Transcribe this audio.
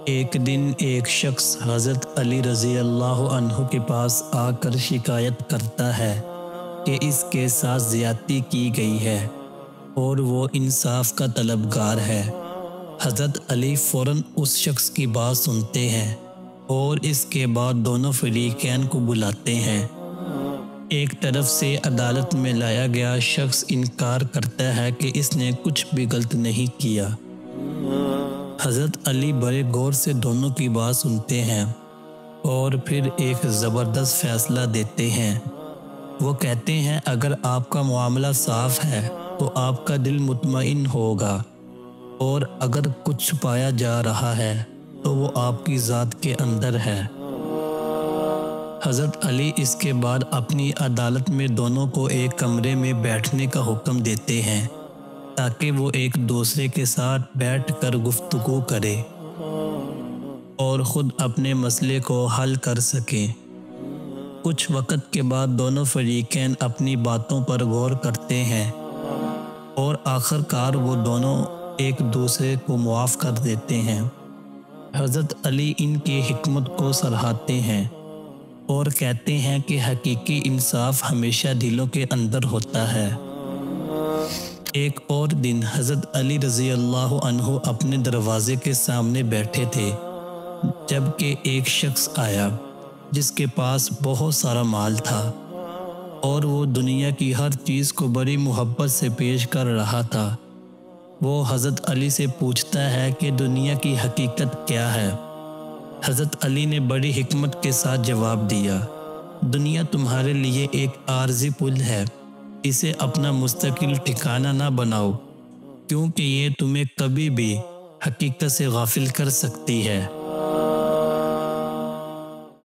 एक दिन एक शख्स हज़रत अली रज़ी अल्लाह अन्हु के पास आकर शिकायत करता है कि इसके साथ ज़्यादती की गई है और वो इंसाफ का तलबगार है। हज़रत अली फ़ौरन उस शख्स की बात सुनते हैं और इसके बाद दोनों फरीक़ैन को बुलाते हैं। एक तरफ से अदालत में लाया गया शख्स इनकार करता है कि इसने कुछ भी गलत नहीं किया। हज़रत अली बड़े गौर से दोनों की बात सुनते हैं और फिर एक ज़बरदस्त फ़ैसला देते हैं। वो कहते हैं, अगर आपका मामला साफ़ है तो आपका दिल मुतमईन होगा, और अगर कुछ छुपाया जा रहा है तो वो आपकी ज़ात के अंदर है। हज़रत अली इसके बाद अपनी अदालत में दोनों को एक कमरे में बैठने का हुक्म देते हैं ताकि वो एक दूसरे के साथ बैठकर गुफ्तगू करें और ख़ुद अपने मसले को हल कर सकें। कुछ वक़्त के बाद दोनों फरीक़ैन अपनी बातों पर गौर करते हैं और आखिरकार वो दोनों एक दूसरे को मुआफ़ कर देते हैं। हज़रत अली इनकी हिकमत को सराहते हैं और कहते हैं कि हकीकी इंसाफ हमेशा दिलों के अंदर होता है। एक और दिन हज़रत अली रज़ी अल्लाह अन्हु अपने दरवाज़े के सामने बैठे थे, जबकि एक शख्स आया जिसके पास बहुत सारा माल था और वो दुनिया की हर चीज़ को बड़ी मोहब्बत से पेश कर रहा था। वो हज़रत अली से पूछता है कि दुनिया की हकीकत क्या है। हज़रत अली ने बड़ी हिकमत के साथ जवाब दिया, दुनिया तुम्हारे लिए एक आर्जी पुल है, इसे अपना मुस्तकिल ठिकाना ना बनाओ, क्योंकि ये तुम्हें कभी भी हकीकत से गाफिल कर सकती है।